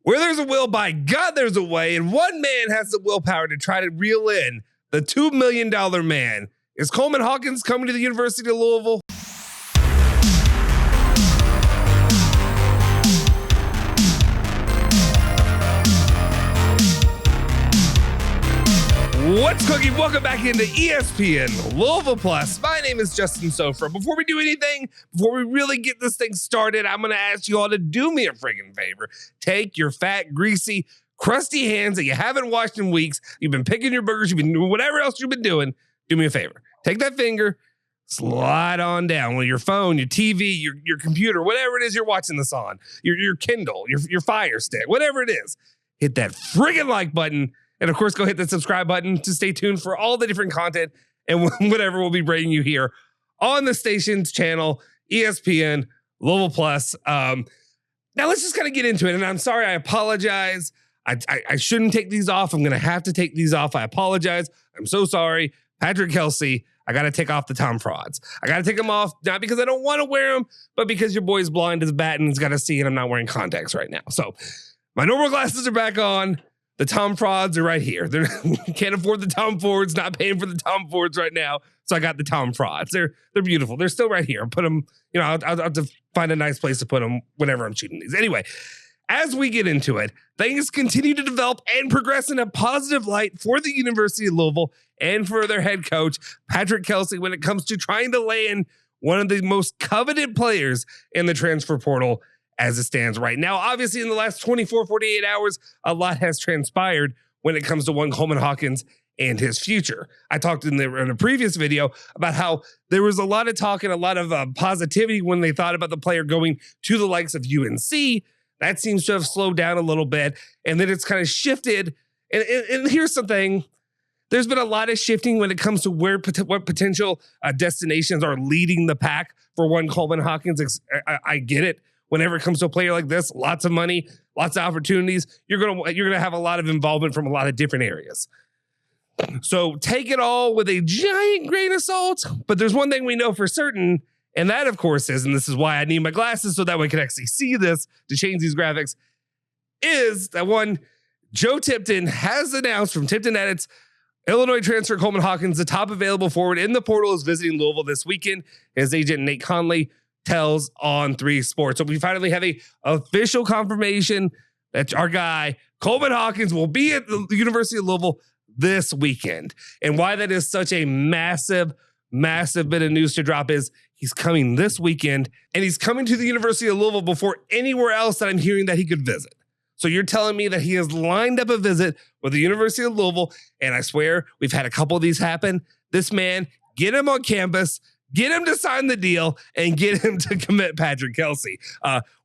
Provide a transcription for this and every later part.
Where there's a will, by God, there's a way. And one man has the willpower to try to reel in the $2 million man. Is Coleman Hawkins coming to the University of Louisville? What's cooking? Welcome back into ESPN Louisville Plus. My name is Justin Sofra. Before we do anything, before we really get this thing started, I'm going to ask you all to do me a friggin' favor. Take your fat, greasy, crusty hands that you haven't washed in weeks. You've been picking your burgers. You've been doing whatever else you've been doing. Do me a favor. Take that finger, slide on down with your phone, your TV, your computer, whatever it is you're watching this on, your Kindle, your Fire Stick, whatever it is. Hit that friggin' like button. And of course, go hit the subscribe button to stay tuned for all the different content and whatever we'll be bringing you here on the station's channel, ESPN Louisville Plus. Now let's just kind of get into it. And I'm sorry, I apologize. I shouldn't take these off. I'm going to have to take these off. I apologize. I'm so sorry. Patrick Kelsey, I got to take off the Tom Frauds. I got to take them off, not because I don't want to wear them, but because your boy's blind as a bat and he's got to see, and I'm not wearing contacts right now. So my normal glasses are back on. The Tom Frauds are right here. They can't afford the Tom Fords, not paying for the Tom Fords right now. So I got the Tom Frauds. They're beautiful. They're still right here. I'll put them, I'll have to find a nice place to put them whenever I'm shooting these. Anyway, as we get into it, things continue to develop and progress in a positive light for the University of Louisville and for their head coach, Patrick Kelsey, when it comes to trying to land one of the most coveted players in the transfer portal as it stands right now. Obviously, in the last 24, 48 hours, a lot has transpired when it comes to one Coleman Hawkins and his future. I talked in a previous video about how there was a lot of talk and a lot of positivity when they thought about the player going to the likes of UNC. That seems to have slowed down a little bit. And then it's kind of shifted. And here's something. There's been a lot of shifting when it comes to what potential destinations are leading the pack for one Coleman Hawkins. I get it. Whenever it comes to a player like this, lots of money, lots of opportunities, you're gonna have a lot of involvement from a lot of different areas. So take it all with a giant grain of salt. But there's one thing we know for certain, and that, of course, is, and this is why I need my glasses so that way I can actually see this to change these graphics, is that one, Joe Tipton has announced from Tipton Edits, Illinois transfer Coleman Hawkins, the top available forward in the portal, is visiting Louisville this weekend. His agent, Nate Conley, tells on 3 Sports. So we finally have a official confirmation that our guy, Coleman Hawkins, will be at the University of Louisville this weekend. And why that is such a massive, massive bit of news to drop is he's coming this weekend, and he's coming to the University of Louisville before anywhere else that I'm hearing that he could visit. So you're telling me that he has lined up a visit with the University of Louisville, and I swear we've had a couple of these happen. This man, get him on campus, get him to sign the deal, and get him to commit Patrick Kelsey.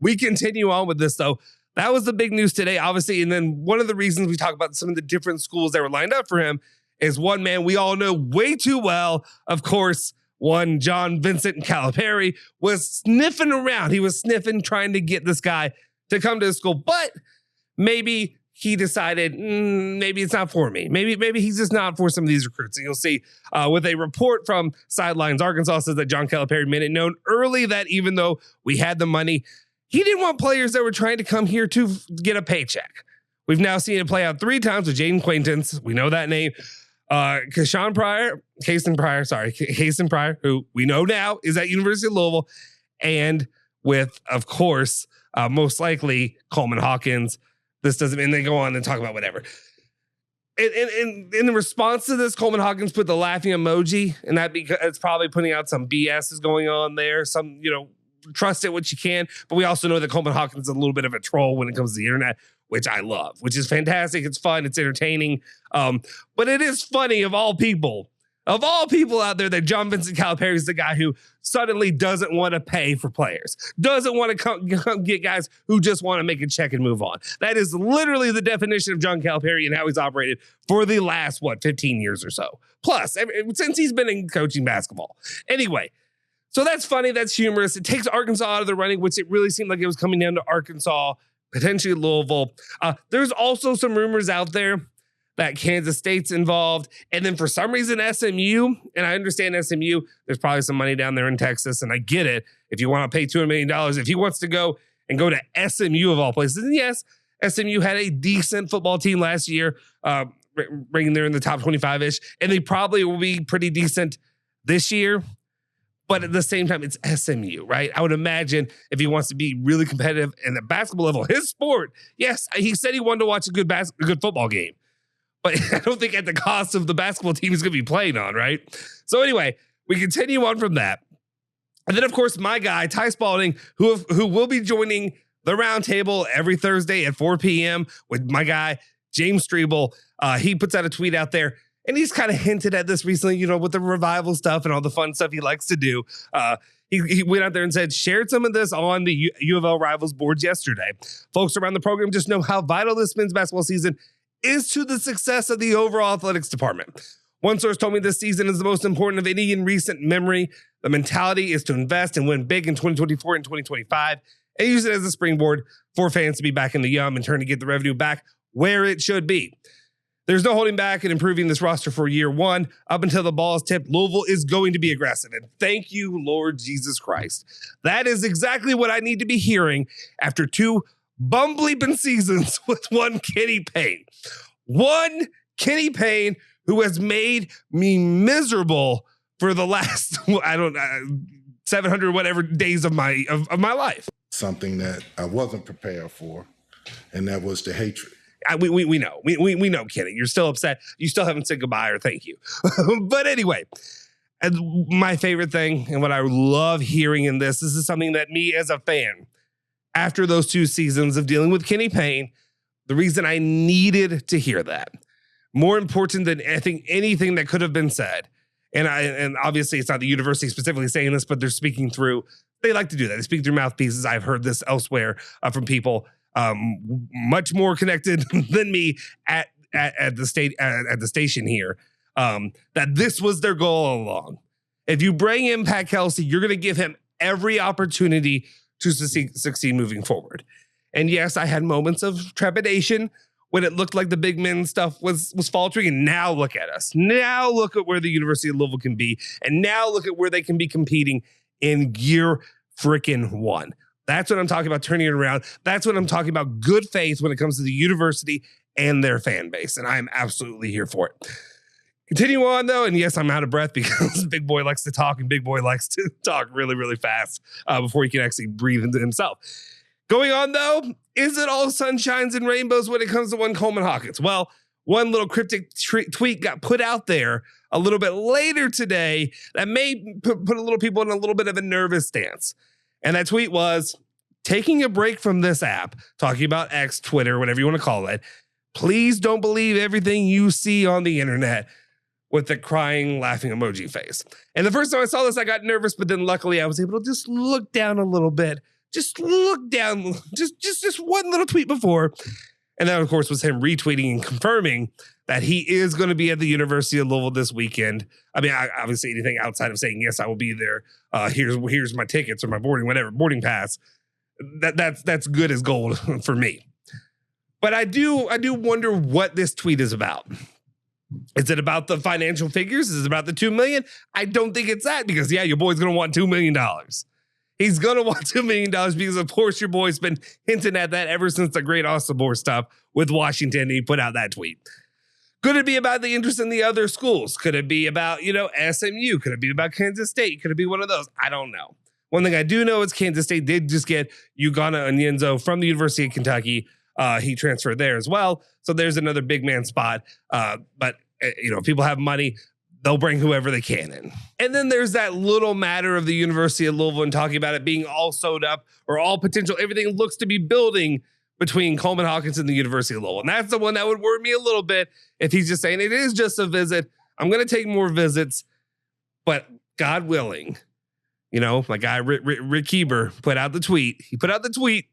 We continue on with this, though. That was the big news today, obviously. And then one of the reasons we talk about some of the different schools that were lined up for him is one man we all know way too well. Of course, one John Vincent Calipari was sniffing around. He was sniffing, trying to get this guy to come to his school. But maybe he decided, maybe it's not for me. Maybe he's just not for some of these recruits. And you'll see with a report from Sidelines Arkansas says that John Calipari made it known early that even though we had the money, he didn't want players that were trying to come here to get a paycheck. We've now seen it play out 3 times with Jaden Quaintance. We know that name. Kason Pryor, who we know now is at University of Louisville. And with, of course, most likely Coleman Hawkins. This doesn't mean they go on and talk about whatever. In the response to this, Coleman Hawkins put the laughing emoji, and that because it's probably putting out some BS is going on there. Some, trust it what you can. But we also know that Coleman Hawkins is a little bit of a troll when it comes to the internet, which I love, which is fantastic. It's fun. It's entertaining. But it is funny of all people out there that John Vincent Calipari is the guy who suddenly doesn't want to pay for players, doesn't want to come get guys who just want to make a check and move on. That is literally the definition of John Calipari and how he's operated for the last, 15 years or so. Plus, since he's been in coaching basketball. Anyway, so that's funny. That's humorous. It takes Arkansas out of the running, which it really seemed like it was coming down to Arkansas, potentially Louisville. There's also some rumors out there that Kansas State's involved. And then for some reason, SMU, and I understand SMU, there's probably some money down there in Texas, and I get it. If you want to pay $200 million, if he wants to go to SMU of all places, then yes, SMU had a decent football team last year, bringing there in the top 25-ish, and they probably will be pretty decent this year. But at the same time, it's SMU, right? I would imagine if he wants to be really competitive in the basketball level, his sport, yes, he said he wanted to watch a good football game. But I don't think at the cost of the basketball team he's going to be playing on, right? So anyway, we continue on from that. And then, of course, my guy, Ty Spalding, who will be joining the roundtable every Thursday at 4 p.m. with my guy, James Strebel. He puts out a tweet out there. And he's kind of hinted at this recently, you know, with the ReviVille stuff and all the fun stuff he likes to do. He went out there and shared some of this on the U of L Rivals boards yesterday. Folks around the program just know how vital this men's basketball season is to the success of the overall athletics department. One source told me this season is the most important of any in recent memory. The mentality is to invest and win big in 2024 and 2025 and use it as a springboard for fans to be back in the yum and turn to get the revenue back where it should be. There's no holding back in improving this roster for year one. Up until the ball is tipped, Louisville is going to be aggressive. And thank you, Lord Jesus Christ. That is exactly what I need to be hearing after 2 bum-bleeping seasons with one Kenny Payne. One Kenny Payne who has made me miserable for the last, 700 whatever days of my life. Something that I wasn't prepared for, and that was the hatred. We know. We know, Kenny. You're still upset. You still haven't said goodbye or thank you. But anyway, and my favorite thing and what I love hearing in this is something that me as a fan, after those 2 seasons of dealing with Kenny Payne, the reason I needed to hear that, more important than I think anything that could have been said, and obviously it's not the university specifically saying this, but they're speaking through, they like to do that. They speak through mouthpieces. I've heard this elsewhere from people much more connected than me at the station here, that this was their goal all along. If you bring in Pat Kelsey, you're going to give him every opportunity to succeed moving forward. And yes, I had moments of trepidation when it looked like the big men stuff was faltering. And now look at us. Now look at where the University of Louisville can be. And now look at where they can be competing in year freaking 1. That's what I'm talking about, turning it around. That's what I'm talking about, good faith when it comes to the university and their fan base. And I'm absolutely here for it. Continue on, though. And yes, I'm out of breath because Big Boy likes to talk and Big Boy likes to talk really, really fast before he can actually breathe into himself. Going on, though, is it all sunshines and rainbows when it comes to one Coleman Hawkins? Well, one little cryptic tweet got put out there a little bit later today that may put a little people in a little bit of a nervous stance. And that tweet was, taking a break from this app, talking about X, Twitter, whatever you want to call it. Please don't believe everything you see on the internet, with the crying, laughing emoji face. And the first time I saw this, I got nervous, but then luckily I was able to just look down a little bit. Just look down, just one little tweet before. And that, of course, was him retweeting and confirming that he is going to be at the University of Louisville this weekend. I mean, obviously anything outside of saying, yes, I will be there. Here's my tickets or my boarding pass. That's good as gold for me. But I do wonder what this tweet is about. Is it about the financial figures? Is it about the $2 million? I don't think it's that, because yeah, your boy's going to want $2 million. He's going to want $2 million because, of course, your boy's been hinting at that ever since the great Ostabor stuff with Washington, and he put out that tweet. Could it be about the interest in the other schools? Could it be about, SMU? Could it be about Kansas State? Could it be one of those? I don't know. One thing I do know is Kansas State did just get Ugonna Onyenso from the University of Kentucky. He transferred there as well. So there's another big man spot. But if people have money, they'll bring whoever they can in. And then there's that little matter of the University of Louisville and talking about it being all sewed up or all potential. Everything looks to be building between Coleman Hawkins and the University of Louisville. And that's the one that would worry me a little bit if he's just saying it is just a visit. I'm going to take more visits, but God willing, my guy Rick Heber put out the tweet. He put out the tweet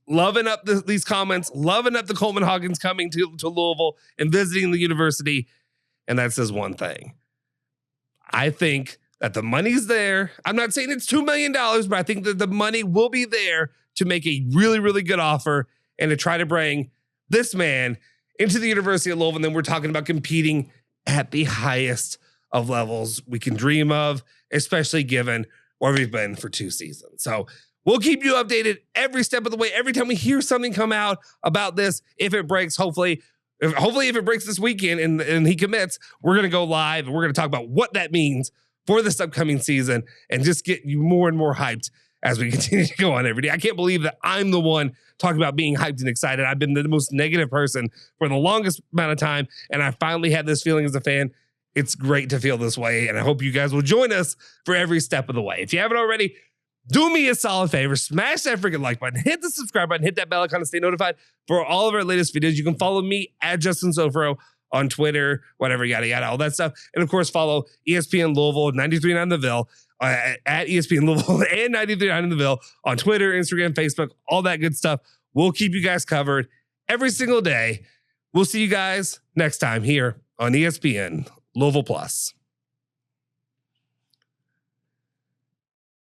loving up these comments, loving up the Coleman Hawkins coming to Louisville and visiting the university. And that says one thing. I think that the money's there. I'm not saying it's $2 million, but I think that the money will be there to make a really, really good offer and to try to bring this man into the University of Louisville. And then we're talking about competing at the highest of levels we can dream of, especially given where we've been for 2 seasons. So We'll keep you updated every step of the way. Every time we hear something come out about this, if it breaks, hopefully if it breaks this weekend and he commits, we're going to go live and we're going to talk about what that means for this upcoming season and just get you more and more hyped as we continue to go on every day. I can't believe that I'm the one talking about being hyped and excited. I've been the most negative person for the longest amount of time, and I finally had this feeling as a fan. It's great to feel this way, and I hope you guys will join us for every step of the way. If you haven't already, do me a solid favor, smash that freaking like button, hit the subscribe button, hit that bell icon to stay notified for all of our latest videos. You can follow me at Justin Sofro on Twitter, whatever, yada, yada, all that stuff. And of course, follow ESPN Louisville, 93.9 The Ville, at ESPN Louisville and 93.9 in the Ville on Twitter, Instagram, Facebook, all that good stuff. We'll keep you guys covered every single day. We'll see you guys next time here on ESPN Louisville Plus.